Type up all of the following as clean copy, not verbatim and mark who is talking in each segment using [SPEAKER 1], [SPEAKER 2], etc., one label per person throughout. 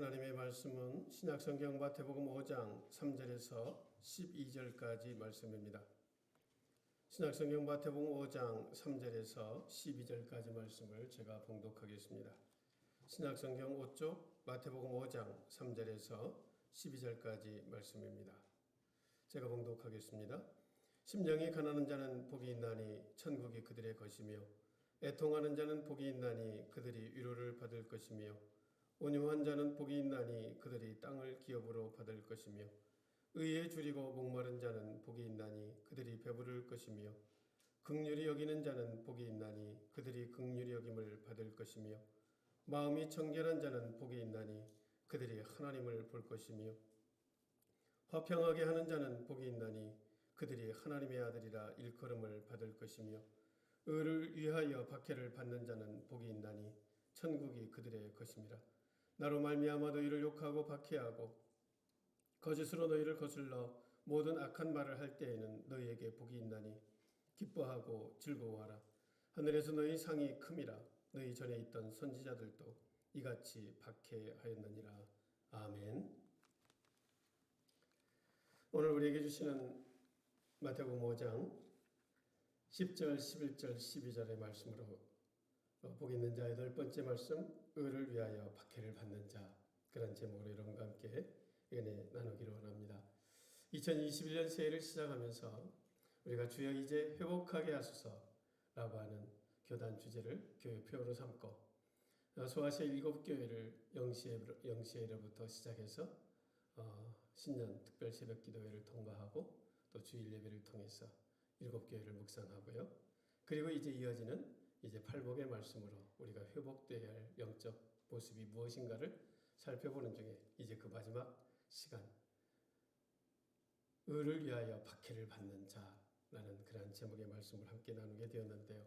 [SPEAKER 1] 하나님의 말씀은 신약성경 마태복음 5장 3절에서 12절까지 말씀입니다. 신약성경 마태복음 5장 3절에서 12절까지 말씀을 제가 봉독하겠습니다. 신약성경 5쪽 마태복음 5장 3절에서 12절까지 말씀입니다. 제가 봉독하겠습니다. 심령이 가난한 자는 복이 있나니 천국이 그들의 것이며 애통하는 자는 복이 있나니 그들이 위로를 받을 것이며 온유한 자는 복이 있나니 그들이 땅을 기업으로 받을 것이며 의에 줄이고 목마른 자는 복이 있나니 그들이 배부를 것이며 긍휼히 여기는 자는 복이 있나니 그들이 긍휼히 여김을 받을 것이며 마음이 청결한 자는 복이 있나니 그들이 하나님을 볼 것이며 화평하게 하는 자는 복이 있나니 그들이 하나님의 아들이라 일컬음을 받을 것이며 의를 위하여 박해를 받는 자는 복이 있나니 천국이 그들의 것임이라. 나로 말미암아 너희를 욕하고 박해하고 거짓으로 너희를 거슬러 모든 악한 말을 할 때에는 너희에게 복이 있나니 기뻐하고 즐거워하라. 하늘에서 너희 상이 큼이라. 너희 전에 있던 선지자들도 이같이 박해하였느니라. 아멘. 오늘 우리에게 주시는 마태복음 5장 10절, 11절, 12절의 말씀으로 복 있는 자의 8번째 말씀, 의를 위하여 박해를 받는 자, 그런 제목으로 여러분과 함께 은혜 나누기를 원합니다. 2021년 새해를 시작하면서 우리가 주여 이제 회복하게 하소서라고 하는 교단 주제를 교회 표어로 삼고 소아시아 7교회를 영시회로부터 시작해서 신년 특별 새벽 기도회를 통과하고 또 주일 예배를 통해서 7교회를 묵상하고요. 그리고 이제 이어지는 이제 팔복의 말씀으로 우리가 회복되어야 할 영적 모습이 무엇인가를 살펴보는 중에 이제 그 마지막 시간, 의를 위하여 박해를 받는 자라는 그러한 제목의 말씀을 함께 나누게 되었는데요.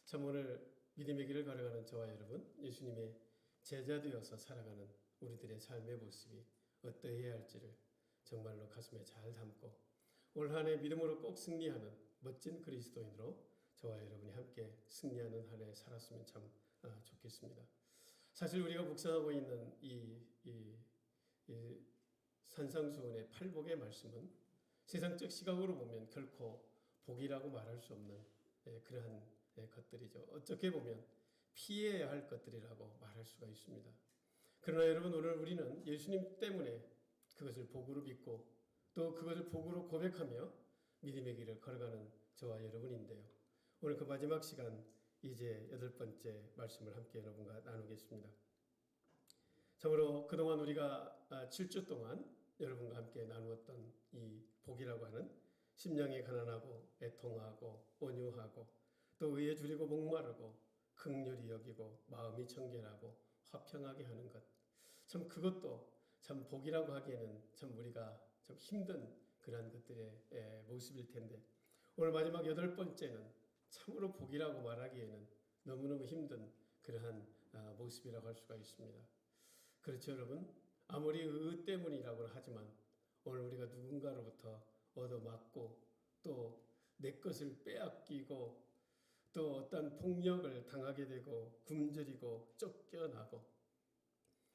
[SPEAKER 1] 참 오늘 믿음의 길을 걸어가는 저와 여러분, 예수님의 제자 되어서 살아가는 우리들의 삶의 모습이 어떠해야 할지를 정말로 가슴에 잘 담고 올 한 해 믿음으로 꼭 승리하는 멋진 그리스도인으로 저와 여러분이 함께 승리하는 한 해 살았으면 참 좋겠습니다. 사실 우리가 묵상하고 있는 이 산상수훈의 팔복의 말씀은 세상적 시각으로 보면 결코 복이라고 말할 수 없는 그러한 것들이죠. 어떻게 보면 피해야 할 것들이라고 말할 수가 있습니다. 그러나 여러분, 오늘 우리는 예수님 때문에 그것을 복으로 믿고 또 그것을 복으로 고백하며 믿음의 길을 걸어가는 저와 여러분인데요. 오늘 그 마지막 시간 이제 8번째 말씀을 함께 여러분과 나누겠습니다. 참으로 그동안 우리가 7주 동안 여러분과 함께 나누었던 이 복이라고 하는 심령이 가난하고 애통하고 온유하고 또 의에 줄이고 목마르고 긍휼히 여기고 마음이 청결하고 화평하게 하는 것, 참 그것도 참 복이라고 하기에는 참 우리가 좀 힘든 그러한 것들의 모습일 텐데 오늘 마지막 8번째는 참으로 복이라고 말하기에는 너무너무 힘든 그러한 모습이라고 할 수가 있습니다. 그렇죠, 여러분? 아무리 의 때문이라고는 하지만 오늘 우리가 누군가로부터 얻어맞고 또 내 것을 빼앗기고 또 어떤 폭력을 당하게 되고 굶주리고 쫓겨나고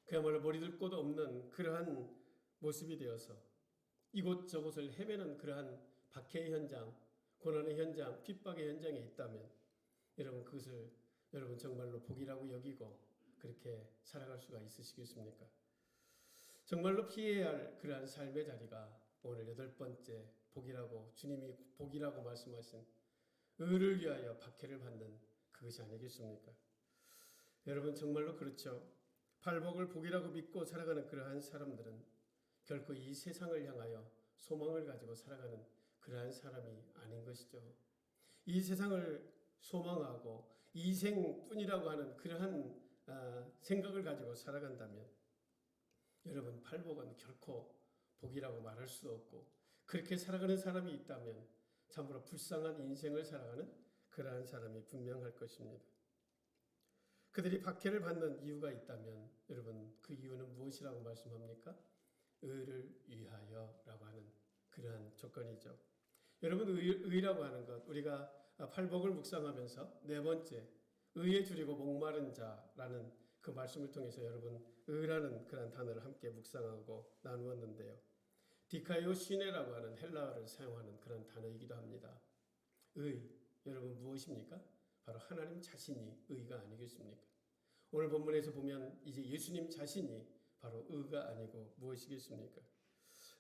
[SPEAKER 1] 그야말로 머리들 곳 없는 그러한 모습이 되어서 이곳저곳을 헤매는 그러한 박해의 현장, 고난의 현장, 핍박의 현장에 있다면 여러분 그것을 여러분 정말로 복이라고 여기고 그렇게 살아갈 수가 있으시겠습니까? 정말로 피해야 할 그러한 삶의 자리가 오늘 8번째 복이라고 주님이 복이라고 말씀하신 의를 위하여 박해를 받는 그것이 아니겠습니까? 여러분 정말로 그렇죠. 팔복을 복이라고 믿고 살아가는 그러한 사람들은 결코 이 세상을 향하여 소망을 가지고 살아가는 그러한 사람이 아닌 것이죠. 이 세상을 소망하고 이생뿐이라고 하는 그러한 생각을 가지고 살아간다면 여러분 팔복은 결코 복이라고 말할 수 없고 그렇게 살아가는 사람이 있다면 참으로 불쌍한 인생을 살아가는 그러한 사람이 분명할 것입니다. 그들이 박해를 받는 이유가 있다면 여러분 그 이유는 무엇이라고 말씀합니까? 의를 위하여라고 하는 그러한 조건이죠. 여러분 의라고 하는 것 우리가 팔복을 묵상하면서 4번째 의에 줄이고 목마른 자라는 그 말씀을 통해서 여러분 의라는 그런 단어를 함께 묵상하고 나누었는데요. 디카이오시네라고 하는 헬라어를 사용하는 그런 단어이기도 합니다. 의, 여러분 무엇입니까? 바로 하나님 자신이 의가 아니겠습니까? 오늘 본문에서 보면 이제 예수님 자신이 바로 의가 아니고 무엇이겠습니까?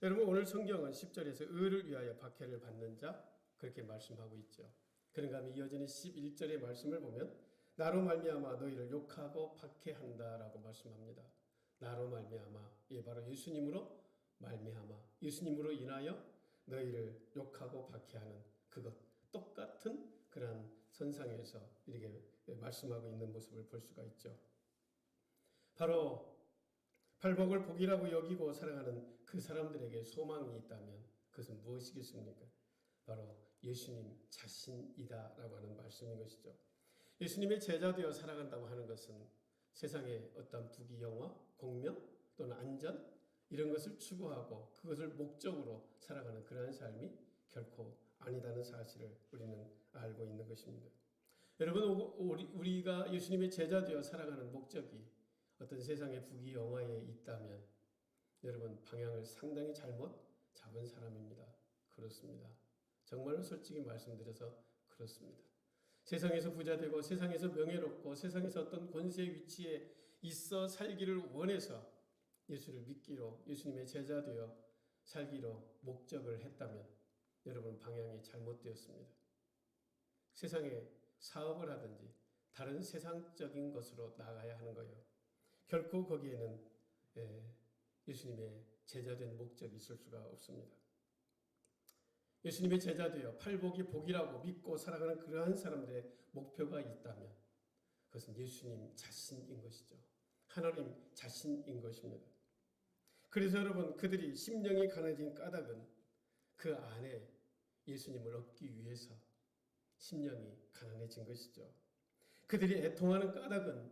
[SPEAKER 1] 여러분 오늘 성경은 10절에서 의를 위하여 박해를 받는 자 그렇게 말씀하고 있죠. 그런가 하면 이어지는 11절의 말씀을 보면 나로 말미암아 너희를 욕하고 박해한다라고 말씀합니다. 나로 말미암아, 바로 예수님으로 말미암아, 예수님으로 인하여 너희를 욕하고 박해하는 그것 똑같은 그런 선상에서 이렇게 말씀하고 있는 모습을 볼 수가 있죠. 바로 팔복을 복이라고 여기고 살아가는 그 사람들에게 소망이 있다면 그것은 무엇이겠습니까? 바로 예수님 자신이다라고 하는 말씀인 것이죠. 예수님의 제자 되어 살아간다고 하는 것은 세상의 어떤 부귀영화, 공명 또는 안전 이런 것을 추구하고 그것을 목적으로 살아가는 그러한 삶이 결코 아니다는 사실을 우리는 알고 있는 것입니다. 여러분 우리가 예수님의 제자 되어 살아가는 목적이 어떤 세상의 부귀영화에 있다면 여러분 방향을 상당히 잘못 잡은 사람입니다. 그렇습니다. 정말로 솔직히 말씀드려서 그렇습니다. 세상에서 부자되고 세상에서 명예롭고 세상에서 어떤 권세 위치에 있어 살기를 원해서 예수를 믿기로 예수님의 제자 되어 살기로 목적을 했다면 여러분 방향이 잘못되었습니다. 세상에 사업을 하든지 다른 세상적인 것으로 나가야 하는 거예요. 결코 거기에는 예수님의 제자된 목적이 있을 수가 없습니다. 예수님의 제자 되어 팔복이 복이라고 믿고 살아가는 그러한 사람들의 목표가 있다면 그것은 예수님 자신인 것이죠. 하나님 자신인 것입니다. 그래서 여러분 그들이 심령이 가난해진 까닭은 그 안에 예수님을 얻기 위해서 심령이 가난해진 것이죠. 그들이 애통하는 까닭은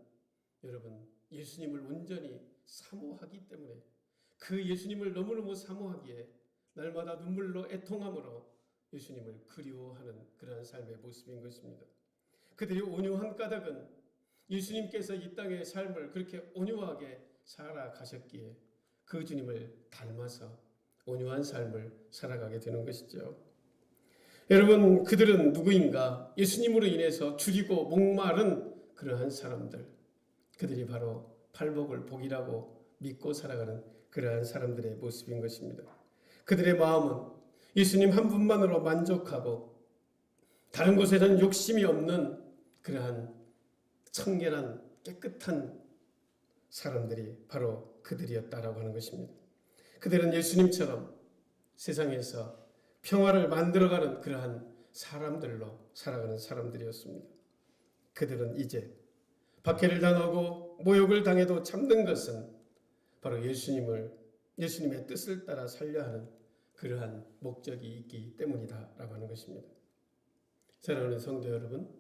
[SPEAKER 1] 여러분 예수님을 온전히 사모하기 때문에 그 예수님을 너무너무 사모하기에 날마다 눈물로 애통함으로 예수님을 그리워하는 그러한 삶의 모습인 것입니다. 그들이 온유한 까닭은 예수님께서 이 땅의 삶을 그렇게 온유하게 살아가셨기에 그 주님을 닮아서 온유한 삶을 살아가게 되는 것이죠. 여러분 그들은 누구인가? 예수님으로 인해서 줄이고 목마른 그러한 사람들, 그들이 바로 팔복을 복이라고 믿고 살아가는 그러한 사람들의 모습인 것입니다. 그들의 마음은 예수님 한 분만으로 만족하고 다른 곳에는 욕심이 없는 그러한 청결한 깨끗한 사람들이 바로 그들이었다라고 하는 것입니다. 그들은 예수님처럼 세상에서 평화를 만들어가는 그러한 사람들로 살아가는 사람들이었습니다. 그들은 이제 박해를 당하고 모욕을 당해도 참는 것은 바로 예수님의 뜻을 따라 살려 하는 그러한 목적이 있기 때문이다라고 하는 것입니다. 사랑하는 성도 여러분,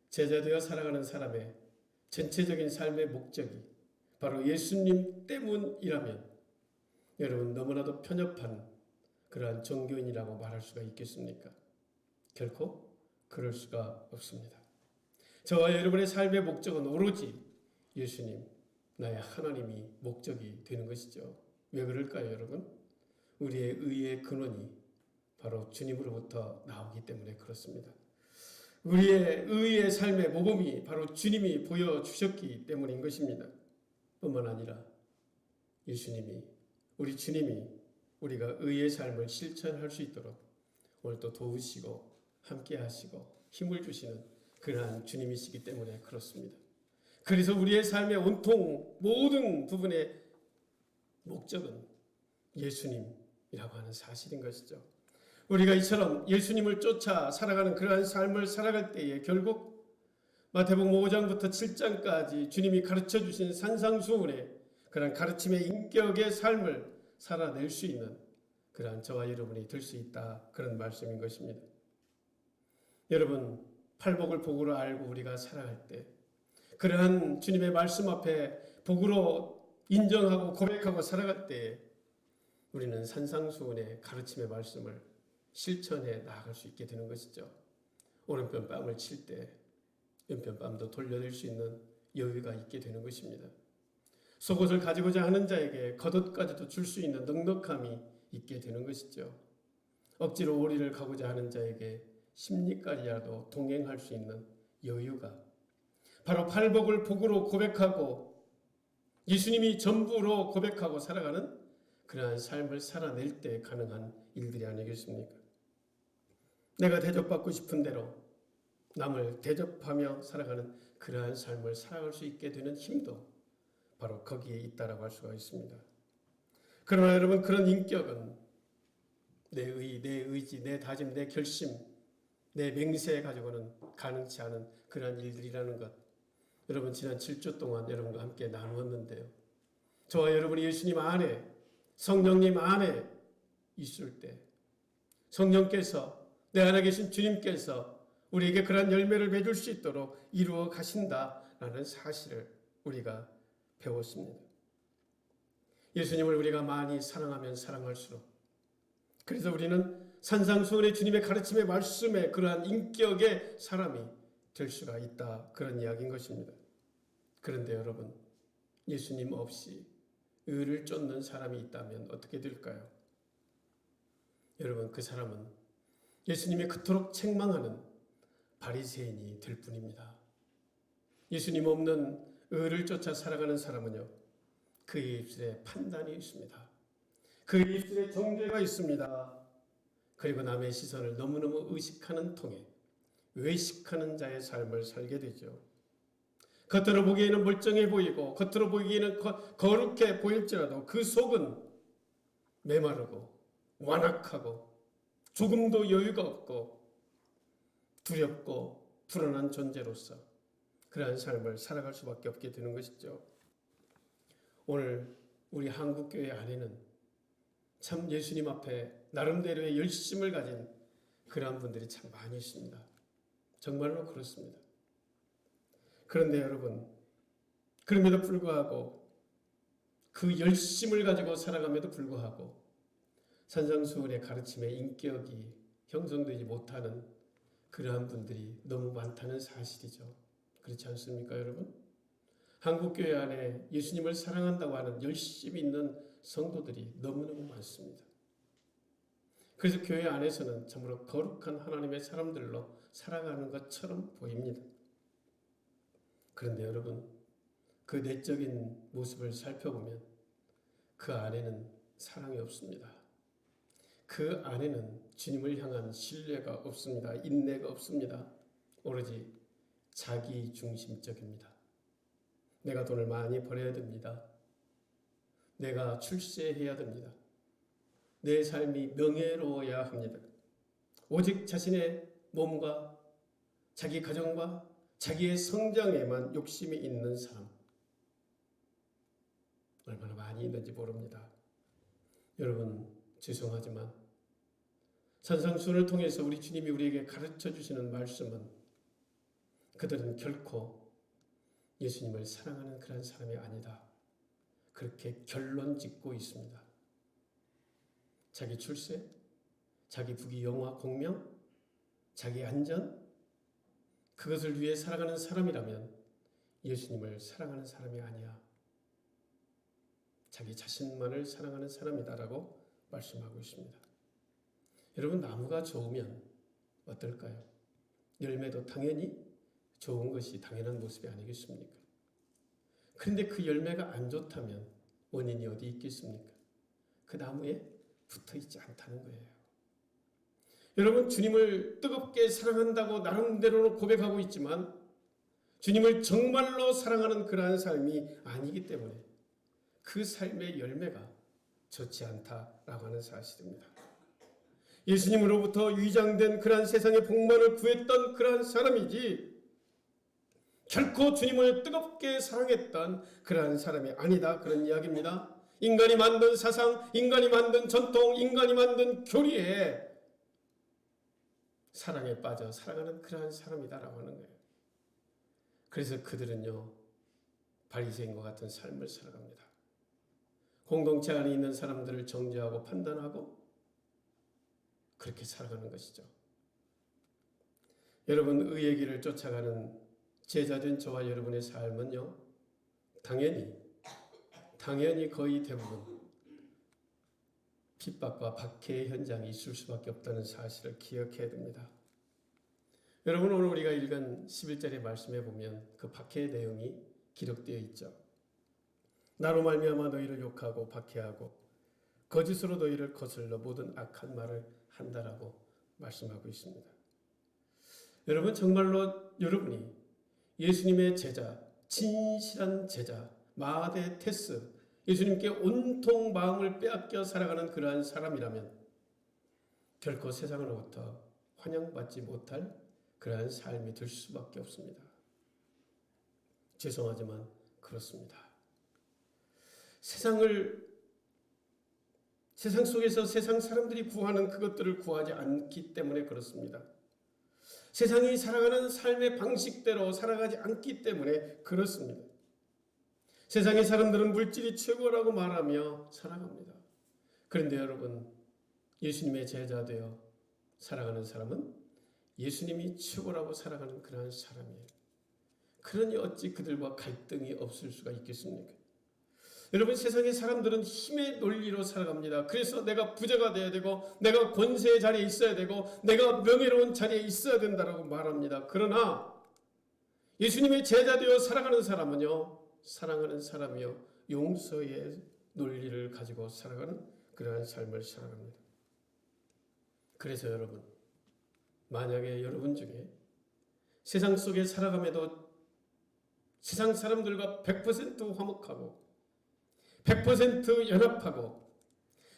[SPEAKER 1] 제자되어 살아가는 사람의 전체적인 삶의 목적이 바로 예수님 때문이라면 여러분 너무나도 편협한 그러한 종교인이라고 말할 수가 있겠습니까? 결코 그럴 수가 없습니다. 저와 여러분의 삶의 목적은 오로지 예수님, 나의 하나님이 목적이 되는 것이죠. 왜 그럴까요, 여러분? 우리의 의의 근원이 바로 주님으로부터 나오기 때문에 그렇습니다. 우리의 의의 삶의 모범이 바로 주님이 보여주셨기 때문인 것입니다. 뿐만 아니라 예수님이, 우리 주님이 우리가 의의 삶을 실천할 수 있도록 오늘 또 도우시고 함께 하시고 힘을 주시는 그러한 주님이시기 때문에 그렇습니다. 그래서 우리의 삶의 온통 모든 부분의 목적은 예수님이라고 하는 사실인 것이죠. 우리가 이처럼 예수님을 쫓아 살아가는 그러한 삶을 살아갈 때에 결국 마태복음 5장부터 7장까지 주님이 가르쳐 주신 산상수훈의 그런 가르침의 인격의 삶을 살아낼 수 있는 그러한 저와 여러분이 될 수 있다, 그런 말씀인 것입니다. 여러분 팔복을 복으로 알고 우리가 살아갈 때 그러한 주님의 말씀 앞에 복으로 인정하고 고백하고 살아갈 때 우리는 산상수훈의 가르침의 말씀을 실천해 나아갈 수 있게 되는 것이죠. 오른편 뺨을 칠 때 왼편 뺨도 돌려낼 수 있는 여유가 있게 되는 것입니다. 속옷을 가지고자 하는 자에게 겉옷까지도 줄 수 있는 넉넉함이 있게 되는 것이죠. 억지로 오리를 가고자 하는 자에게 십리까지라도 동행할 수 있는 여유가, 바로 팔복을 복으로 고백하고 예수님이 전부로 고백하고 살아가는 그러한 삶을 살아낼 때 가능한 일들이 아니겠습니까? 내가 대접받고 싶은 대로 남을 대접하며 살아가는 그러한 삶을 살아갈 수 있게 되는 힘도 바로 거기에 있다라고 할 수가 있습니다. 그러나 여러분, 그런 인격은 내 의지, 내 다짐, 내 결심, 내 맹세에 가지고는 가능치 않은 그러한 일들이라는 것, 여러분 지난 7주 동안 여러분과 함께 나누었는데요. 저와 여러분이 예수님 안에, 성령님 안에 있을 때 성령께서, 내 안에 계신 주님께서 우리에게 그러한 열매를 맺을 수 있도록 이루어 가신다라는 사실을 우리가 배웠습니다. 예수님을 우리가 많이 사랑하면 사랑할수록, 그래서 우리는 산상수훈의 주님의 가르침의 말씀에 그러한 인격의 사람이 될 수가 있다, 그런 이야기인 것입니다. 그런데 여러분, 예수님 없이 의를 쫓는 사람이 있다면 어떻게 될까요? 여러분, 그 사람은 예수님이 그토록 책망하는 바리새인이 될 뿐입니다. 예수님 없는 의를 쫓아 살아가는 사람은요, 그의 입술에 판단이 있습니다. 그의 입술에 정죄가 있습니다. 그리고 남의 시선을 너무너무 의식하는 통에 외식하는 자의 삶을 살게 되죠. 겉으로 보기에는 멀쩡해 보이고 겉으로 보기에는 거룩해 보일지라도 그 속은 메마르고 완악하고 조금도 여유가 없고 두렵고 불안한 존재로서 그러한 삶을 살아갈 수밖에 없게 되는 것이죠. 오늘 우리 한국교회 안에는 참 예수님 앞에 나름대로의 열심을 가진 그러한 분들이 참 많이 있습니다. 정말로 그렇습니다. 그런데 여러분, 그럼에도 불구하고 그 열심을 가지고 살아감에도 불구하고 산상수훈의 가르침에 인격이 형성되지 못하는 그러한 분들이 너무 많다는 사실이죠. 그렇지 않습니까, 여러분? 한국교회 안에 예수님을 사랑한다고 하는 열심이 있는 성도들이 너무너무 많습니다. 그래서 교회 안에서는 참으로 거룩한 하나님의 사람들로 살아가는 것처럼 보입니다. 그런데 여러분, 그 내적인 모습을 살펴보면 그 안에는 사랑이 없습니다. 그 안에는 주님을 향한 신뢰가 없습니다. 인내가 없습니다. 오로지 자기 중심적입니다. 내가 돈을 많이 벌어야 됩니다. 내가 출세해야 됩니다. 내 삶이 명예로워야 합니다. 오직 자신의 몸과 자기 가정과 자기의 성장에만 욕심이 있는 사람, 얼마나 많이 있는지 모릅니다. 여러분, 죄송하지만 산상수훈을 통해서 우리 주님이 우리에게 가르쳐 주시는 말씀은 그들은 결코 예수님을 사랑하는 그런 사람이 아니다, 그렇게 결론 짓고 있습니다. 자기 출세, 자기 부귀 영화 공명, 자기 안전, 그것을 위해 살아가는 사람이라면 예수님을 사랑하는 사람이 아니야, 자기 자신만을 사랑하는 사람이다라고 말씀하고 있습니다. 여러분, 나무가 좋으면 어떨까요? 열매도 당연히 좋은 것이 당연한 모습이 아니겠습니까? 그런데 그 열매가 안 좋다면 원인이 어디 있겠습니까? 그 나무에 붙어 있지 않다는 거예요. 여러분, 주님을 뜨겁게 사랑한다고 나름대로 고백하고 있지만 주님을 정말로 사랑하는 그러한 삶이 아니기 때문에 그 삶의 열매가 좋지 않다라고 하는 사실입니다. 예수님으로부터 위장된 그러한 세상의 복만을 구했던 그러한 사람이지 결코 주님을 뜨겁게 사랑했던 그러한 사람이 아니다, 그런 이야기입니다. 인간이 만든 사상, 인간이 만든 전통, 인간이 만든 교리에 사랑에 빠져 살아가는 그러한 사람이다라고 하는 거예요. 그래서 그들은요, 바리새인과 같은 삶을 살아갑니다. 공동체 안에 있는 사람들을 정죄하고 판단하고 그렇게 살아가는 것이죠. 여러분, 의의 길을 쫓아가는 제자된 저와 여러분의 삶은요, 당연히 거의 대부분 핍박과 박해의 현장이 있을 수밖에 없다는 사실을 기억해야 됩니다. 여러분, 오늘 우리가 읽은 11절의 말씀에 보면 그 박해의 내용이 기록되어 있죠. 나로 말미암아 너희를 욕하고 박해하고 거짓으로 너희를 거슬러 모든 악한 말을 한다라고 말씀하고 있습니다. 여러분, 정말로 여러분이 예수님의 제자, 진실한 제자, 마대 테스, 예수님께 온통 마음을 빼앗겨 살아가는 그러한 사람이라면 결코 세상으로부터 환영받지 못할 그러한 삶이 될 수밖에 없습니다. 죄송하지만 그렇습니다. 세상 속에서 세상 사람들이 구하는 그것들을 구하지 않기 때문에 그렇습니다. 세상이 살아가는 삶의 방식대로 살아가지 않기 때문에 그렇습니다. 세상의 사람들은 물질이 최고라고 말하며 살아갑니다. 그런데 여러분, 예수님의 제자 되어 살아가는 사람은 예수님이 최고라고 살아가는 그러한 사람이에요. 그러니 어찌 그들과 갈등이 없을 수가 있겠습니까? 여러분, 세상의 사람들은 힘의 논리로 살아갑니다. 그래서 내가 부자가 돼야 되고 내가 권세의 자리에 있어야 되고 내가 명예로운 자리에 있어야 된다고 말합니다. 그러나 예수님의 제자 되어 살아가는 사람은요, 사랑하는 사람이요, 용서의 논리를 가지고 살아가는 그러한 삶을 살아갑니다. 그래서 여러분, 만약에 여러분 중에 세상 속에 살아감에도 세상 사람들과 100% 화목하고 100% 연합하고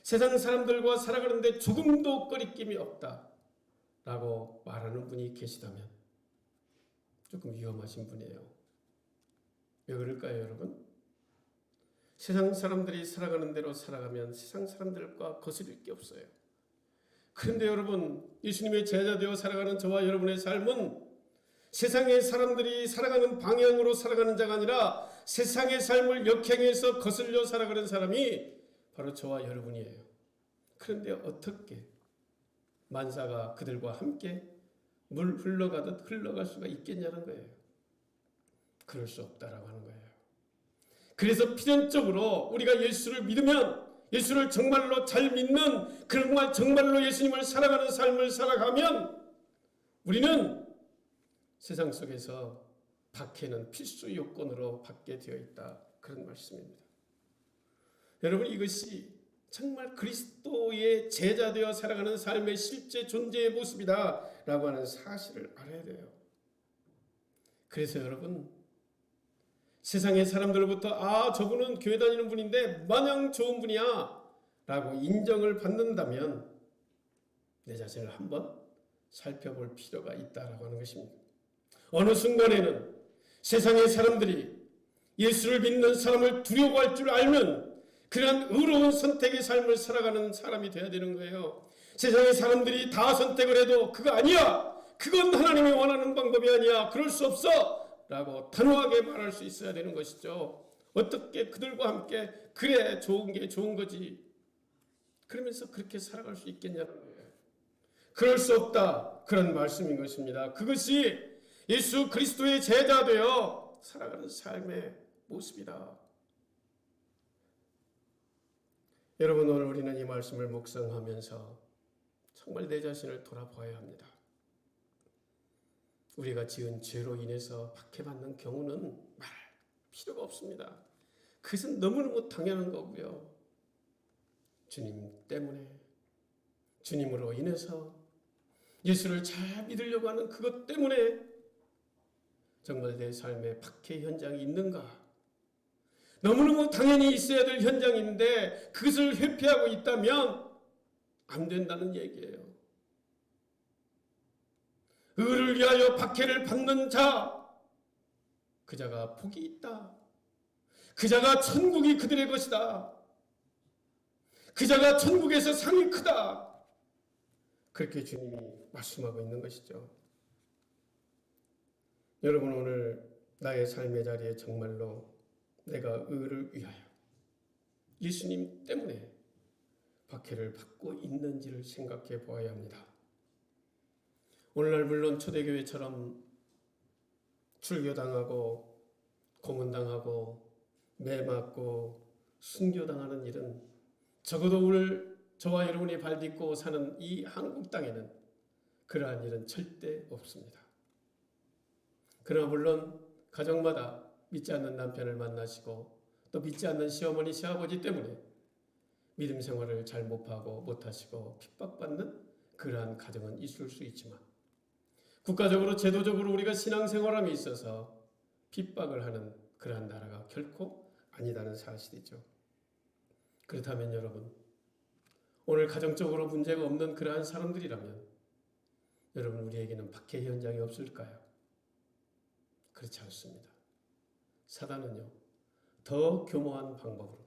[SPEAKER 1] 세상 사람들과 살아가는데 조금도 꺼리낌이 없다라고 말하는 분이 계시다면 조금 위험하신 분이에요. 왜 그럴까요, 여러분? 세상 사람들이 살아가는 대로 살아가면 세상 사람들과 거스릴 게 없어요. 그런데 여러분, 예수님의 제자 되어 살아가는 저와 여러분의 삶은 세상의 사람들이 살아가는 방향으로 살아가는 자가 아니라 세상의 삶을 역행해서 거슬려 살아가는 사람이 바로 저와 여러분이에요. 그런데 어떻게 만사가 그들과 함께 물 흘러가듯 흘러갈 수가 있겠냐는 거예요. 그럴 수 없다라고 하는 거예요. 그래서 필연적으로 우리가 예수를 믿으면, 예수를 정말로 잘 믿는, 정말로 예수님을 살아가는 삶을 살아가면 우리는 세상 속에서 박해는 필수 요건으로 받게 되어 있다, 그런 말씀입니다. 여러분, 이것이 정말 그리스도의 제자 되어 살아가는 삶의 실제 존재의 모습이다 라고 하는 사실을 알아야 돼요. 그래서 여러분, 세상의 사람들로부터 저분은 교회 다니는 분인데 마냥 좋은 분이야 라고 인정을 받는다면 내 자신을 한번 살펴볼 필요가 있다라고 하는 것입니다. 어느 순간에는 세상의 사람들이 예수를 믿는 사람을 두려워할 줄 알면 그런 의로운 선택의 삶을 살아가는 사람이 되어야 되는 거예요. 세상의 사람들이 다 선택을 해도 그거 아니야, 그건 하나님이 원하는 방법이 아니야, 그럴 수 없어 라고 단호하게 말할 수 있어야 되는 것이죠. 어떻게 그들과 함께 그래 좋은 게 좋은 거지 그러면서 그렇게 살아갈 수 있겠냐는 거예요. 그럴 수 없다, 그런 말씀인 것입니다. 그것이 예수 그리스도의 제자 되어 살아가는 삶의 모습이다. 여러분, 오늘 우리는 이 말씀을 묵상하면서 정말 내 자신을 돌아보아야 합니다. 우리가 지은 죄로 인해서 박해받는 경우는 말할 필요가 없습니다. 그것은 너무너무 당연한 거고요. 주님 때문에, 주님으로 인해서 예수를 잘 믿으려고 하는 그것 때문에 정말 내 삶에 박해 현장이 있는가? 너무너무 당연히 있어야 될 현장인데 그것을 회피하고 있다면 안 된다는 얘기예요. 의를 위하여 박해를 받는 자, 그 자가 복이 있다. 그 자가 천국이 그들의 것이다. 그 자가 천국에서 상이 크다. 그렇게 주님이 말씀하고 있는 것이죠. 여러분, 오늘 나의 삶의 자리에 정말로 내가 의를 위하여 예수님 때문에 박해를 받고 있는지를 생각해 보아야 합니다. 오늘날 물론 초대교회처럼 출교당하고 고문당하고 매맞고 순교당하는 일은 적어도 오늘 저와 여러분이 발딛고 사는 이 한국 땅에는 그러한 일은 절대 없습니다. 그러나 물론 가정마다 믿지 않는 남편을 만나시고 또 믿지 않는 시어머니, 시아버지 때문에 믿음 생활을 잘 못하시고 핍박받는 그러한 가정은 있을 수 있지만 국가적으로 제도적으로 우리가 신앙생활함에 있어서 핍박을 하는 그러한 나라가 결코 아니다는 사실이죠. 그렇다면 여러분, 오늘 가정적으로 문제가 없는 그러한 사람들이라면 여러분 우리에게는 박해 현장이 없을까요? 그렇지 않습니다. 사단은요, 더 교모한 방법으로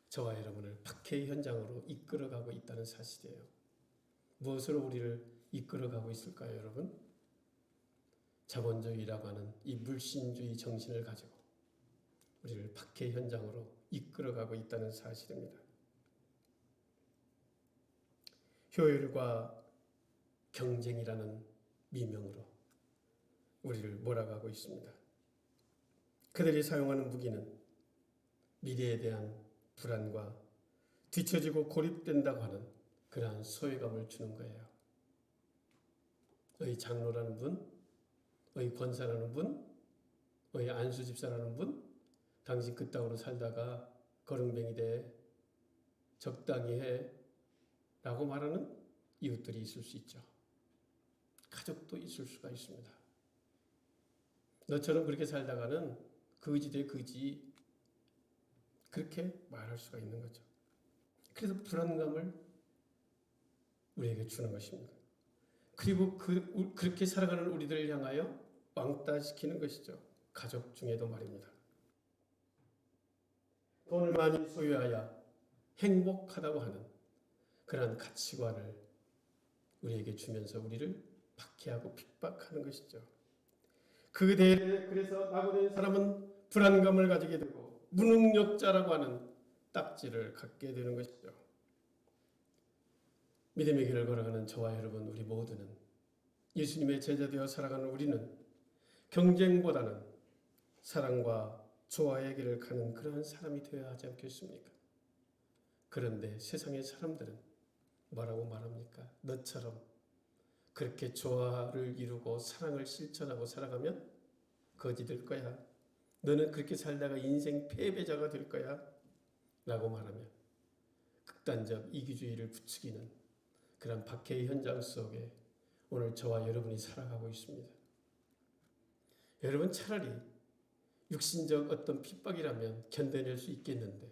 [SPEAKER 1] 저와 여러분을 박해 현장으로 이끌어가고 있다는 사실이에요. 무엇으로 우리를 이끌어가고 있을까요, 여러분? 자본주의라고 하는 이 물신주의 정신을 가지고 우리를 박해 현장으로 이끌어가고 있다는 사실입니다. 효율과 경쟁이라는 미명으로 우리를 몰아가고 있습니다. 그들이 사용하는 무기는 미래에 대한 불안과 뒤처지고 고립된다고 하는 그러한 소외감을 주는 거예요. 의 장로라는 분, 의 권사라는 분, 의 안수집사라는 분, 당신 그따구로 살다가 거렁뱅이 돼 적당히 해 라고 말하는 이웃들이 있을 수 있죠. 가족도 있을 수가 있습니다. 너처럼 그렇게 살다가는 거지 돼 거지, 그렇게 말할 수가 있는 거죠. 그래서 불안감을 우리에게 주는 것입니다. 그리고 그렇게 살아가는 우리들을 향하여 왕따시키는 것이죠. 가족 중에도 말입니다. 돈을 많이 소유하여 행복하다고 하는 그러한 가치관을 우리에게 주면서 우리를 박해하고 핍박하는 것이죠. 그 대에 그래서 낙오된 사람은 불안감을 가지게 되고 무능력자라고 하는 딱지를 갖게 되는 것이죠. 믿음의 길을 걸어가는 저와 여러분, 우리 모두는 예수님의 제자되어 살아가는 우리는 경쟁보다는 사랑과 조화의 길을 가는 그러한 사람이 되어야 하지 않겠습니까? 그런데 세상의 사람들은 뭐라고 말합니까? 너처럼 그렇게 조화를 이루고 사랑을 실천하고 살아가면 거지 될 거야. 너는 그렇게 살다가 인생 패배자가 될 거야. 라고 말하며 극단적 이기주의를 부추기는 그런 박해의 현장 속에 오늘 저와 여러분이 살아가고 있습니다. 여러분, 차라리 육신적 어떤 핍박이라면 견뎌낼 수 있겠는데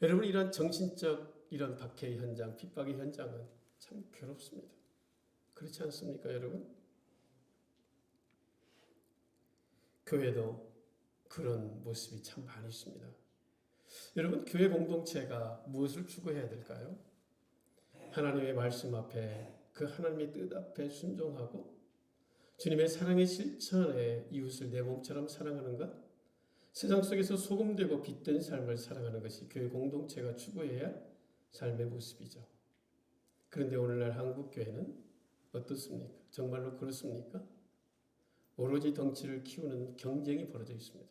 [SPEAKER 1] 여러분, 이런 정신적 이런 박해의 현장, 핍박의 현장은 참 괴롭습니다. 그렇지 않습니까, 여러분? 교회도 그런 모습이 참 많이 있습니다. 여러분, 교회 공동체가 무엇을 추구해야 될까요? 하나님의 말씀 앞에, 그 하나님의 뜻 앞에 순종하고 주님의 사랑의 실천에 이웃을 내 몸처럼 사랑하는 것, 세상 속에서 소금되고 빛된 삶을 살아가는 것이 교회 공동체가 추구해야 할 삶의 모습이죠. 그런데 오늘날 한국 교회는 어떻습니까? 정말로 그렇습니까? 오로지 덩치를 키우는 경쟁이 벌어져 있습니다.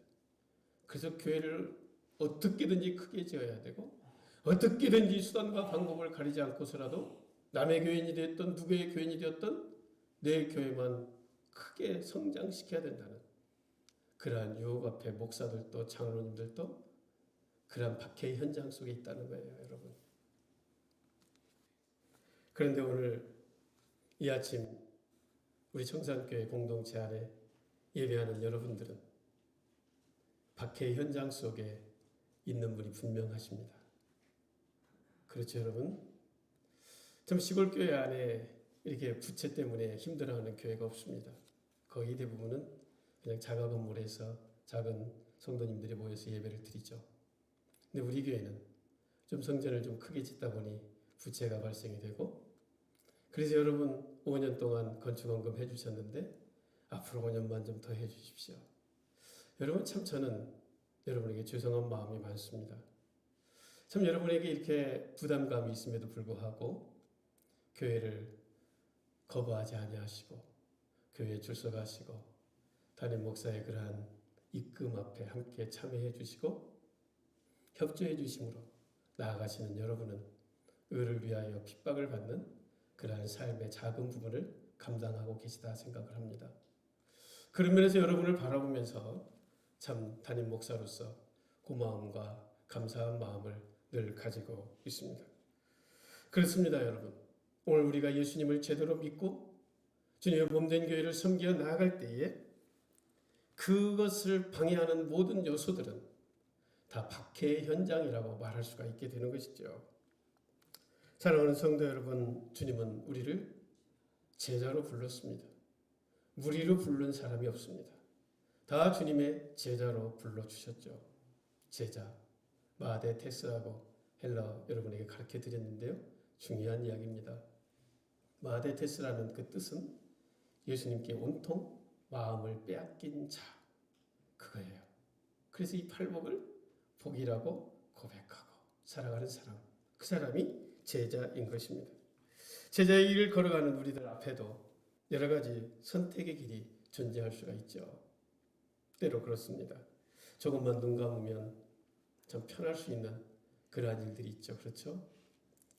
[SPEAKER 1] 그래서 교회를 어떻게든지 크게 지어야 되고 어떻게든지 수단과 방법을 가리지 않고서라도 남의 교인이 되었던 누구의 교인이 되었던 내 교회만 크게 성장시켜야 된다는 그러한 유혹 앞에 목사들도 장로님들도 그러한 박해의 현장 속에 있다는 거예요, 여러분. 그런데 오늘 이 아침 우리 청산교회 공동체 안에 예배하는 여러분들은 박해의 현장 속에 있는 분이 분명하십니다. 그렇죠, 여러분? 참 시골교회 안에 이렇게 부채 때문에 힘들어하는 교회가 없습니다. 거의 대부분은 그냥 자가 건물에서 작은 성도님들이 모여서 예배를 드리죠. 근데 우리 교회는 좀 성전을 좀 크게 짓다 보니 부채가 발생이 되고, 그래서 여러분 5년 동안 건축원금 해주셨는데 앞으로 5년만 좀 더 해주십시오. 여러분, 참 저는 여러분에게 죄송한 마음이 많습니다. 참 여러분에게 이렇게 부담감이 있음에도 불구하고 교회를 거부하지 아니하시고 교회에 출석하시고 담임 목사의 그러한 입금 앞에 함께 참여해 주시고 협조해 주심으로 나아가시는 여러분은 의를 위하여 핍박을 받는 그러한 삶의 작은 부분을 감당하고 계시다 생각을 합니다. 그런 면에서 여러분을 바라보면서 참 담임 목사로서 고마움과 감사한 마음을 늘 가지고 있습니다. 그렇습니다, 여러분. 오늘 우리가 예수님을 제대로 믿고 주님의 몸된 교회를 섬겨 나아갈 때에 그것을 방해하는 모든 요소들은 다 박해의 현장이라고 말할 수가 있게 되는 것이죠. 사랑하는 성도 여러분, 주님은 우리를 제자로 불렀습니다. 무리로 부른 사람이 없습니다. 다 주님의 제자로 불러주셨죠. 제자, 마데테스라고 헬러 여러분에게 가르쳐 드렸는데요. 중요한 이야기입니다. 마데테스라는 그 뜻은 예수님께 온통 마음을 빼앗긴 자, 그거예요. 그래서 이 팔복을 복이라고 고백하고 살아가는 사람, 그 사람이 제자인 것입니다. 제자의 길을 걸어가는 우리들 앞에도 여러 가지 선택의 길이 존재할 수가 있죠. 때로 그렇습니다. 조금만 눈 감으면 참 편할 수 있는 그러한 일들이 있죠. 그렇죠?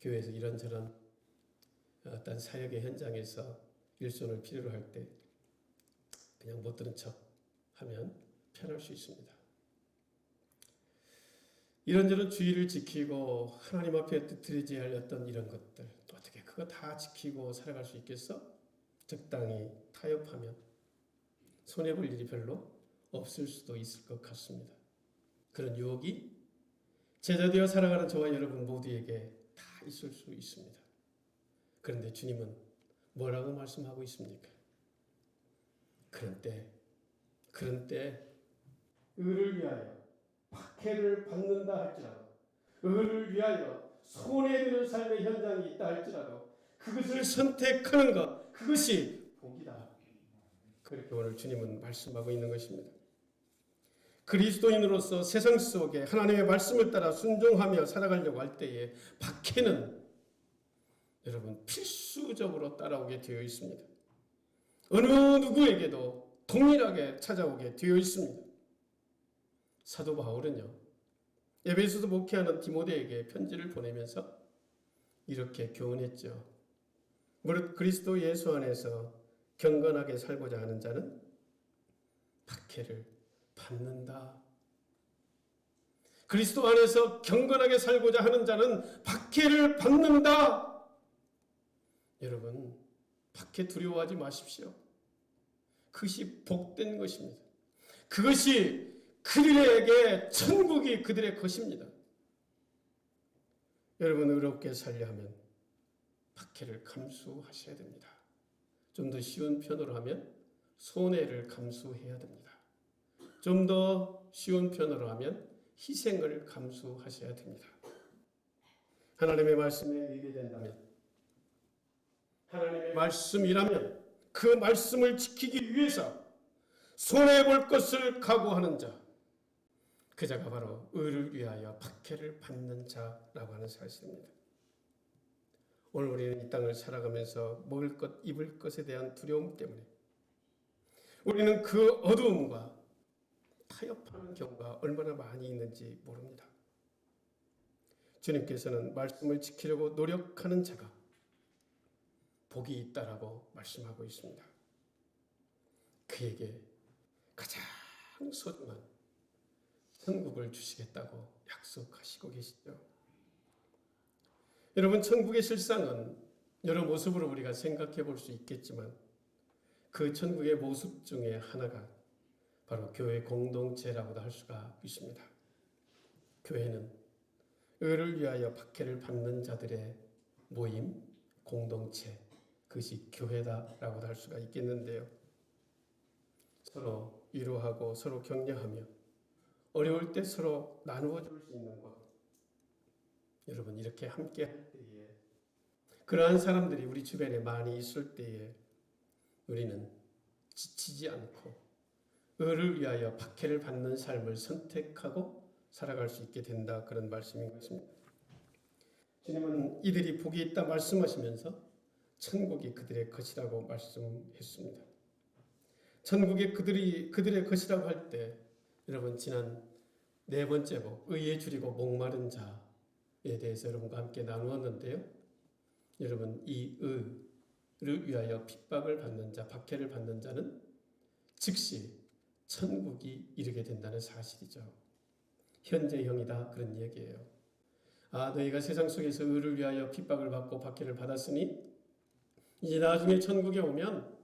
[SPEAKER 1] 교회에서 이런저런 어떤 사역의 현장에서 일손을 필요로 할 때 그냥 못 들은 척 하면 편할 수 있습니다. 이런저런 주의를 지키고 하나님 앞에 드리지 않았던 이런 것들 어떻게 그거 다 지키고 살아갈 수 있겠어? 적당히 타협하면 손해볼 일이 별로 없을 수도 있을 것 같습니다. 그런 유혹이 제자되어 살아가는 저와 여러분 모두에게 다 있을 수 있습니다. 그런데 주님은 뭐라고 말씀하고 있습니까? 그런 때 의를 위하여 박해를 받는다 할지라도 의를 위하여 손해되는 삶의 현장이 있다 할지라도 그것을 선택하는 것, 그것이 복이다. 그렇게 오늘 주님은 말씀하고 있는 것입니다. 그리스도인으로서 세상 속에 하나님의 말씀을 따라 순종하며 살아가려고 할 때에 박해는 여러분 필수적으로 따라오게 되어 있습니다. 어느 누구에게도 동일하게 찾아오게 되어 있습니다. 사도 바울은요, 에베소서 목회하는 디모데에게 편지를 보내면서 이렇게 교훈했죠. 무릇 그리스도 예수 안에서 경건하게 살고자 하는 자는 박해를 받는다. 그리스도 안에서 경건하게 살고자 하는 자는 박해를 받는다. 여러분, 박해 두려워하지 마십시오. 그것이 복된 것입니다. 그것이 그들에게 천국이 그들의 것입니다. 여러분 의롭게 살려 하면 박해를 감수하셔야 됩니다. 좀 더 쉬운 편으로 하면 손해를 감수해야 됩니다. 좀 더 쉬운 편으로 하면 희생을 감수하셔야 됩니다. 하나님의 말씀에 의게 된다면, 하나님의 말씀이라면 그 말씀을 지키기 위해서 손해볼 것을 각오하는 자, 그 자가 바로 의를 위하여 박해를 받는 자라고 하는 사실입니다. 오늘 우리는 이 땅을 살아가면서 먹을 것, 입을 것에 대한 두려움 때문에 우리는 그 어두움과 타협하는 경우가 얼마나 많이 있는지 모릅니다. 주님께서는 말씀을 지키려고 노력하는 자가 복이 있다라고 말씀하고 있습니다. 그에게 가장 소중한 천국을 주시겠다고 약속하시고 계시죠. 여러분, 천국의 실상은 여러 모습으로 우리가 생각해 볼 수 있겠지만 그 천국의 모습 중에 하나가 바로 교회 공동체라고도 할 수가 있습니다. 교회는 의를 위하여 박해를 받는 자들의 모임, 공동체, 그것이 교회다라고도 할 수가 있겠는데요. 서로 위로하고 서로 격려하며 어려울 때 서로 나누어 줄 수 있는 것. 여러분, 이렇게 함께 할 때에 그러한 사람들이 우리 주변에 많이 있을 때에 우리는 지치지 않고 의를 위하여 박해를 받는 삶을 선택하고 살아갈 수 있게 된다, 그런 말씀인 것입니다. 주님은 이들이 복이 있다 말씀하시면서 천국이 그들의 것이라고 말씀했습니다. 천국이 그들의 것이라고 할 때 여러분 지난 네 번째 복 의에 줄이고 목마른 자에 대해서 여러분과 함께 나누었는데요. 여러분 이 의를 위하여 핍박을 받는 자, 박해를 받는 자는 즉시 천국이 이르게 된다는 사실이죠. 현재형이다 그런 얘기예요. 너희가 세상 속에서 의를 위하여 핍박을 받고 박해를 받았으니 이제 나중에 천국에 오면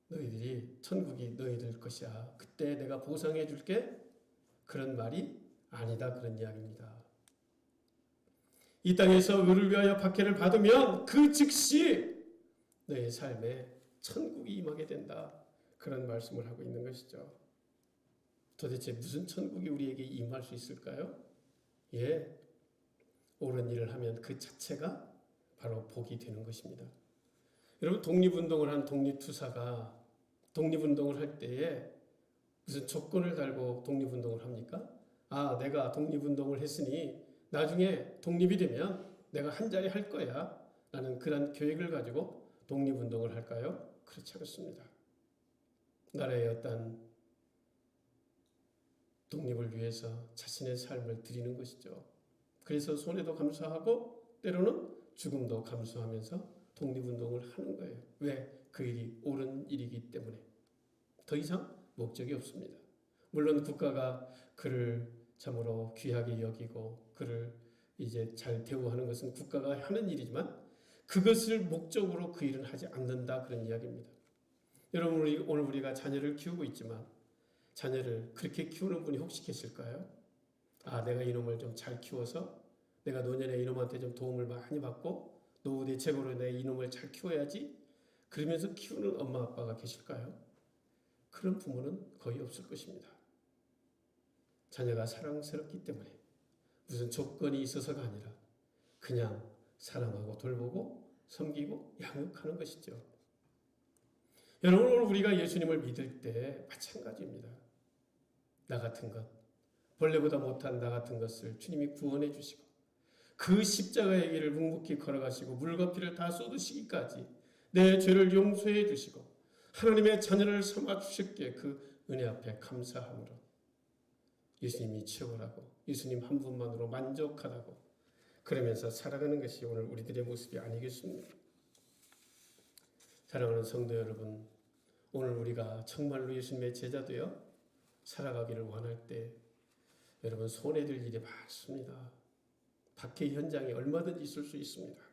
[SPEAKER 1] 너희들이 천국이 너희들 것이야. 그때 내가 보상해 줄게. 그런 말이 아니다 그런 이야기입니다. 이 땅에서 의를 위하여 박해를 받으면 그 즉시 너의 삶에 천국이 임하게 된다. 그런 말씀을 하고 있는 것이죠. 도대체 무슨 천국이 우리에게 임할 수 있을까요? 옳은 일을 하면 그 자체가 바로 복이 되는 것입니다. 여러분 독립운동을 한 독립투사가 독립운동을 할 때에 무슨 조건을 달고 독립운동을 합니까? 내가 독립운동을 했으니 나중에 독립이 되면 내가 한 자리 할 거야 라는 그런 계획을 가지고 독립운동을 할까요? 그렇지 않습니다. 나라의 어떤 독립을 위해서 자신의 삶을 드리는 것이죠. 그래서 손해도 감수하고 때로는 죽음도 감수하면서 독립운동을 하는 거예요. 왜? 그 일이 옳은 일이기 때문에. 더 이상 목적이 없습니다. 물론 국가가 그를 참으로 귀하게 여기고 그를 이제 잘 대우하는 것은 국가가 하는 일이지만 그것을 목적으로 그 일은 하지 않는다 그런 이야기입니다. 여러분 오늘 우리가 자녀를 키우고 있지만 자녀를 그렇게 키우는 분이 혹시 계실까요? 내가 이놈을 좀 잘 키워서 내가 노년에 이놈한테 좀 도움을 많이 받고 노후 대책으로 내 이놈을 잘 키워야지 그러면서 키우는 엄마 아빠가 계실까요? 그런 부모는 거의 없을 것입니다. 자녀가 사랑스럽기 때문에 무슨 조건이 있어서가 아니라 그냥 사랑하고 돌보고 섬기고 양육하는 것이죠. 여러분 오늘 우리가 예수님을 믿을 때 마찬가지입니다. 나 같은 것, 벌레보다 못한 나 같은 것을 주님이 구원해 주시고 그 십자가의 길을 묵묵히 걸어가시고 물과 피를 다 쏟으시기까지 내 죄를 용서해 주시고 하나님의 자녀를 삼아 주셨기에 그 은혜 앞에 감사함으로 예수님이 최고라고 예수님 한 분만으로 만족하다고 그러면서 살아가는 것이 오늘 우리들의 모습이 아니겠습니까? 사랑하는 성도 여러분, 오늘 우리가 정말로 예수님의 제자 되어 살아가기를 원할 때 여러분 손해될 일이 많습니다. 박해 현장이 얼마든지 있을 수 있습니다.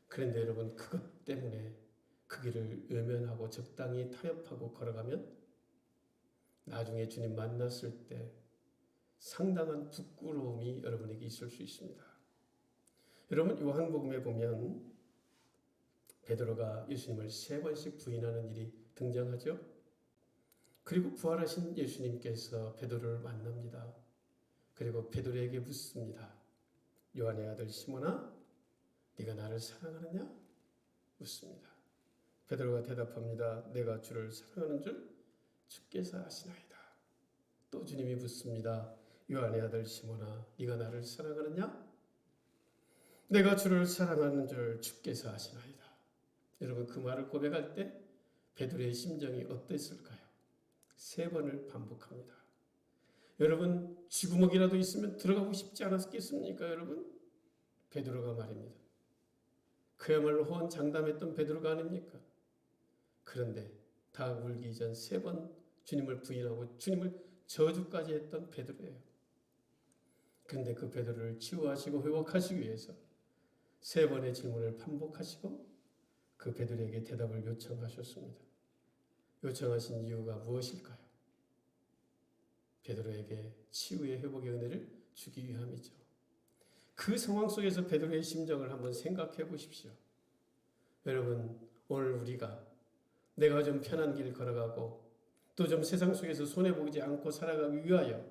[SPEAKER 1] 그런데 여러분 그것 때문에 그 길을 외면하고 적당히 타협하고 걸어가면 나중에 주님 만났을 때 상당한 부끄러움이 여러분에게 있을 수 있습니다. 여러분 요한복음에 보면 베드로가 예수님을 3번씩 부인하는 일이 등장하죠. 그리고 부활하신 예수님께서 베드로를 만납니다. 그리고 베드로에게 묻습니다. 요한의 아들 시몬아, 네가 나를 사랑하느냐? 묻습니다. 베드로가 대답합니다. 내가 주를 사랑하는 줄 주께서 아시나이다. 또 주님이 묻습니다. 요한의 아들 시몬아, 네가 나를 사랑하느냐? 내가 주를 사랑하는 줄 주께서 아시나이다. 여러분 그 말을 고백할 때 베드로의 심정이 어땠을까요? 3번을 반복합니다. 여러분 쥐구멍이라도 있으면 들어가고 싶지 않았겠습니까? 여러분 베드로가 말입니다. 그야말로 호언장담했던 베드로가 아닙니까? 그런데 다 울기 전 3번 주님을 부인하고 주님을 저주까지 했던 베드로예요. 그런데 그 베드로를 치유하시고 회복하시기 위해서 3번의 질문을 반복하시고 그 베드로에게 대답을 요청하셨습니다. 요청하신 이유가 무엇일까요? 베드로에게 치유의 회복의 은혜를 주기 위함이죠. 그 상황 속에서 베드로의 심정을 한번 생각해 보십시오. 여러분 오늘 우리가 내가 좀 편한 길 걸어가고 또 좀 세상 속에서 손해보지 않고 살아가기 위하여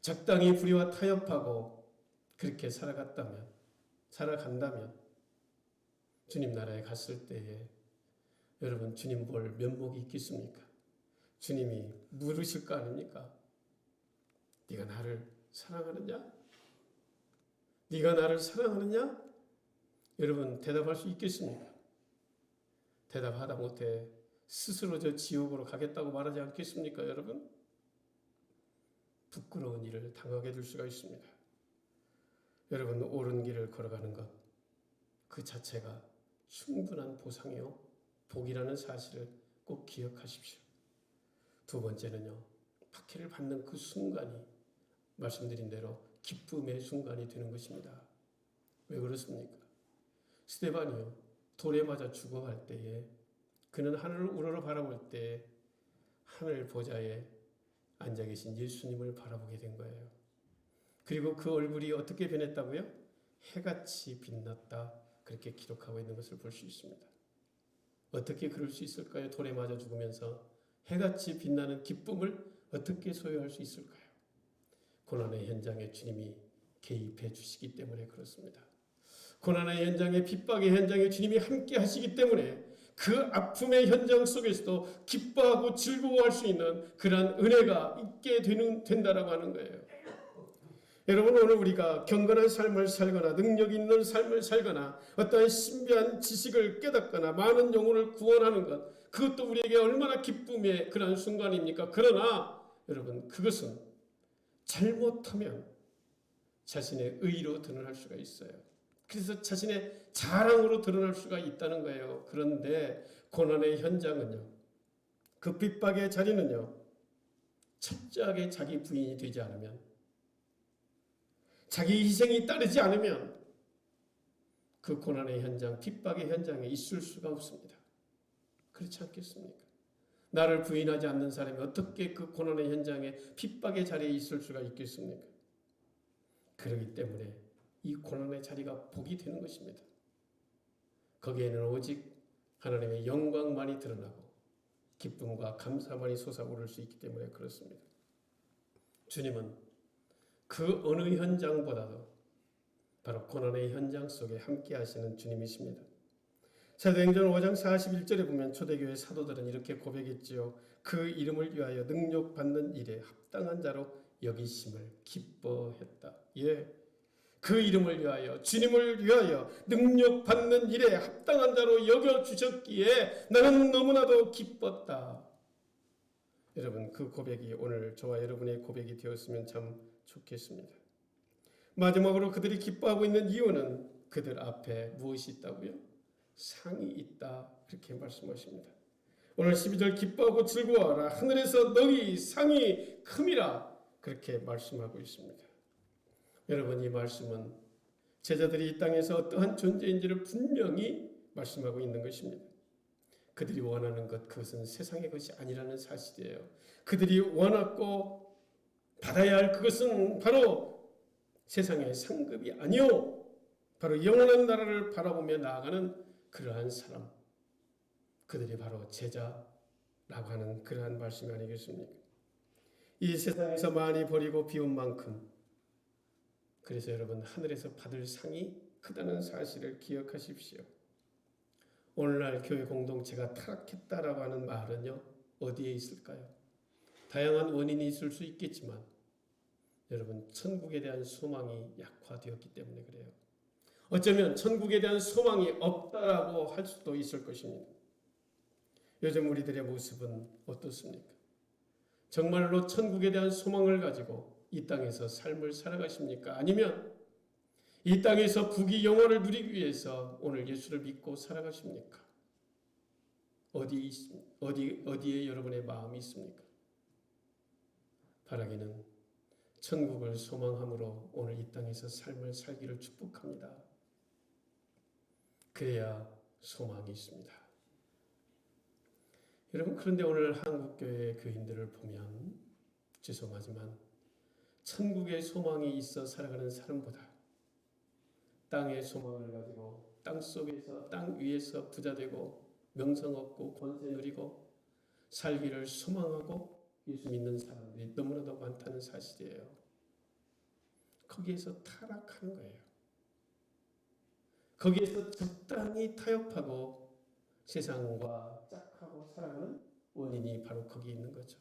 [SPEAKER 1] 적당히 불의와 타협하고 그렇게 살아간다면 주님 나라에 갔을 때에 여러분 주님 볼 면목이 있겠습니까? 주님이 물으실 거 아닙니까? 네가 나를 사랑하느냐? 네가 나를 사랑하느냐? 여러분 대답할 수 있겠습니까? 대답하다 못해 스스로 저 지옥으로 가겠다고 말하지 않겠습니까, 여러분? 부끄러운 일을 당하게 될 수가 있습니다. 여러분, 옳은 길을 걸어가는 것, 그 자체가 충분한 보상이요, 복이라는 사실을 꼭 기억하십시오. 두 번째는요, 박해를 받는 그 순간이 말씀드린 대로 기쁨의 순간이 되는 것입니다. 왜 그렇습니까? 스데반이요, 돌에 맞아 죽어갈 때에 그는 하늘을 우러러 바라볼 때 하늘 보좌에 앉아 계신 예수님을 바라보게 된 거예요. 그리고 그 얼굴이 어떻게 변했다고요? 해같이 빛났다, 그렇게 기록하고 있는 것을 볼 수 있습니다. 어떻게 그럴 수 있을까요? 돌에 맞아 죽으면서 해같이 빛나는 기쁨을 어떻게 소유할 수 있을까요? 고난의 현장에 주님이 개입해 주시기 때문에 그렇습니다. 고난의 현장에, 핍박의 현장에 주님이 함께 하시기 때문에 그 아픔의 현장 속에서도 기뻐하고 즐거워할 수 있는 그러한 은혜가 있게 된다라고 하는 거예요. 여러분, 오늘 우리가 경건한 삶을 살거나 능력 있는 삶을 살거나 어떠한 신비한 지식을 깨닫거나 많은 영혼을 구원하는 것, 그것도 우리에게 얼마나 기쁨의 그러한 순간입니까? 그러나 여러분, 그것은 잘못하면 자신의 의로 드러날 수가 있어요. 그래서 자신의 자랑으로 드러날 수가 있다는 거예요. 그런데 고난의 현장은요, 그 핍박의 자리는요, 철저하게 자기 부인이 되지 않으면, 자기 희생이 따르지 않으면 그 고난의 현장, 핍박의 현장에 있을 수가 없습니다. 그렇지 않겠습니까? 나를 부인하지 않는 사람이 어떻게 그 고난의 현장에, 핍박의 자리에 있을 수가 있겠습니까? 그렇기 때문에 이 고난의 자리가 복이 되는 것입니다. 거기에는 오직 하나님의 영광만이 드러나고 기쁨과 감사만이 솟아오를 수 있기 때문에 그렇습니다. 주님은 그 어느 현장보다도 바로 고난의 현장 속에 함께 하시는 주님이십니다. 사도행전 5장 41절에 보면 초대교회 사도들은 이렇게 고백했지요. 그 이름을 위하여 능력받는 일에 합당한 자로 여기심을 기뻐했다. 예, 그 이름을 위하여, 주님을 위하여 능력받는 일에 합당한 자로 여겨주셨기에 나는 너무나도 기뻤다. 여러분, 그 고백이 오늘 저와 여러분의 고백이 되었으면 참 좋겠습니다. 마지막으로 그들이 기뻐하고 있는 이유는 그들 앞에 무엇이 있다고요? 상이 있다, 그렇게 말씀하십니다. 오늘 12절 기뻐하고 즐거워하라, 하늘에서 너희 상이 큼이라, 그렇게 말씀하고 있습니다. 여러분, 이 말씀은 제자들이 이 땅에서 어떠한 존재인지를 분명히 말씀하고 있는 것입니다. 그들이 원하는 것, 그것은 세상의 것이 아니라는 사실이에요. 그들이 원하고 받아야 할 그것은 바로 세상의 상급이 아니요, 바로 영원한 나라를 바라보며 나아가는 그러한 사람, 그들이 바로 제자라고 하는 그러한 말씀이 아니겠습니까? 이 세상에서 많이 버리고 비운 만큼, 그래서 여러분, 하늘에서 받을 상이 크다는 사실을 기억하십시오. 오늘날 교회 공동체가 타락했다라고 하는 말은요, 어디에 있을까요? 다양한 원인이 있을 수 있겠지만 여러분, 천국에 대한 소망이 약화되었기 때문에 그래요. 어쩌면 천국에 대한 소망이 없다라고 할 수도 있을 것입니다. 요즘 우리들의 모습은 어떻습니까? 정말로 천국에 대한 소망을 가지고 이 땅에서 삶을 살아가십니까? 아니면 이 땅에서 부귀 영화를 누리기 위해서 오늘 예수를 믿고 살아가십니까? 어디에 여러분의 마음이 있습니까? 바라기는 천국을 소망함으로 오늘 이 땅에서 삶을 살기를 축복합니다. 그래야 소망이 있습니다. 여러분, 그런데 오늘 한국교회 교인들을 보면 죄송하지만 천국의 소망이 있어 살아가는 사람보다 땅의 소망을 가지고 땅 속에서, 땅 위에서 부자되고 명성 얻고 권세 누리고 살기를 소망하고 예수 믿는 사람들이 너무나도 많다는 사실이에요. 거기에서 타락하는 거예요. 거기에서 적당히 타협하고 세상과 짝하고 살아가는 원인이 바로 거기 있는 거죠.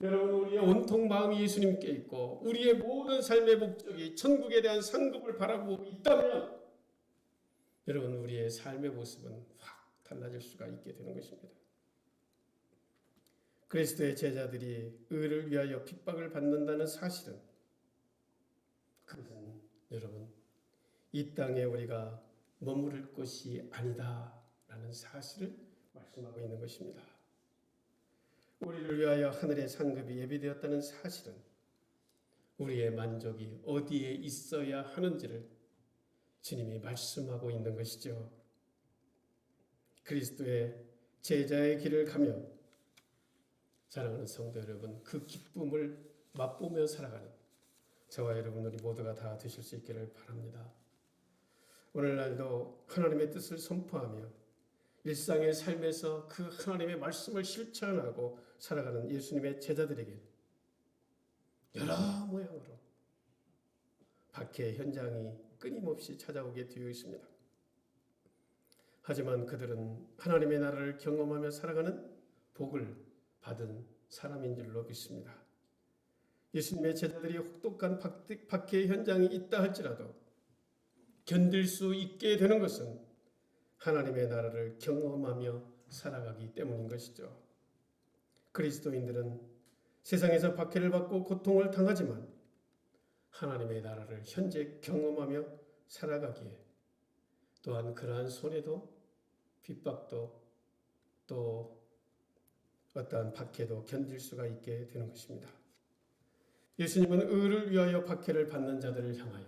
[SPEAKER 1] 여러분, 우리의 온통 마음이 예수님께 있고 우리의 모든 삶의 목적이 천국에 대한 상급을 바라보고 있다면 여러분, 우리의 삶의 모습은 확 달라질 수가 있게 되는 것입니다. 그리스도의 제자들이 의를 위하여 핍박을 받는다는 사실은, 그것은 여러분 이 땅에 우리가 머무를 것이 아니다라는 사실을 말씀하고 있는 것입니다. 우리를 위하여 하늘의 상급이 예비되었다는 사실은 우리의 만족이 어디에 있어야 하는지를 주님이 말씀하고 있는 것이죠. 그리스도의 제자의 길을 가며, 사랑하는 성도 여러분, 그 기쁨을 맛보며 살아가는 저와 여러분 우리 모두가 다 되실 수 있기를 바랍니다. 오늘날도 하나님의 뜻을 선포하며 일상의 삶에서 그 하나님의 말씀을 실천하고 살아가는 예수님의 제자들에게 여러 모양으로 박해의 현장이 끊임없이 찾아오게 되어 있습니다. 하지만 그들은 하나님의 나라를 경험하며 살아가는 복을 받은 사람인 줄로 믿습니다. 예수님의 제자들이 혹독한 박해의 현장이 있다 할지라도 견딜 수 있게 되는 것은 하나님의 나라를 경험하며 살아가기 때문인 것이죠. 그리스도인들은 세상에서 박해를 받고 고통을 당하지만 하나님의 나라를 현재 경험하며 살아가기에 또한 그러한 손해도 핍박도 또 어떠한 박해도 견딜 수가 있게 되는 것입니다. 예수님은 의를 위하여 박해를 받는 자들을 향하여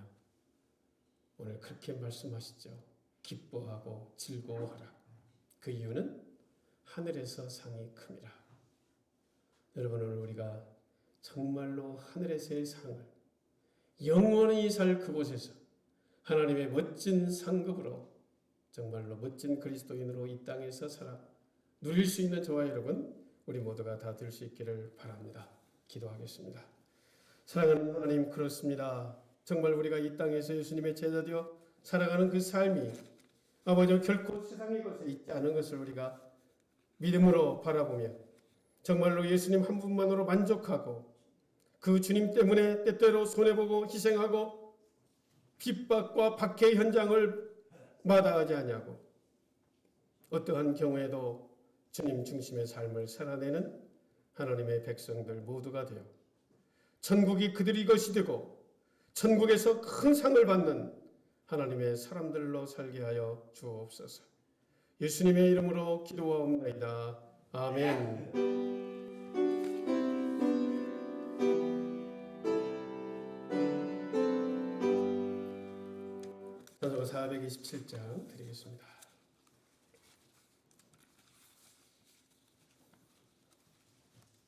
[SPEAKER 1] 오늘 그렇게 말씀하시죠. 기뻐하고 즐거워하라. 그 이유는 하늘에서 상이 큽니다. 여러분, 오늘 우리가 정말로 하늘에서의 상을 영원히 살 그곳에서 하나님의 멋진 상급으로 정말로 멋진 그리스도인으로 이 땅에서 살아 누릴 수 있는 저와 여러분 우리 모두가 다 될 수 있기를 바랍니다. 기도하겠습니다. 사랑하는 하나님, 그렇습니다. 정말 우리가 이 땅에서 예수님의 제자되어 살아가는 그 삶이 아버지 결코 세상의 것에 있지 않은 것을 우리가 믿음으로 바라보며 정말로 예수님 한 분만으로 만족하고 그 주님 때문에 때때로 손해보고 희생하고 핍박과 박해의 현장을 마다하지 아니하고 어떠한 경우에도 주님 중심의 삶을 살아내는 하나님의 백성들 모두가 되어 천국이 그들이 것이 되고 천국에서 큰 상을 받는 하나님의 사람들로 살게 하여 주옵소서. 예수님의 이름으로 기도하옵나이다. 아멘. 전서 427장 드리겠습니다.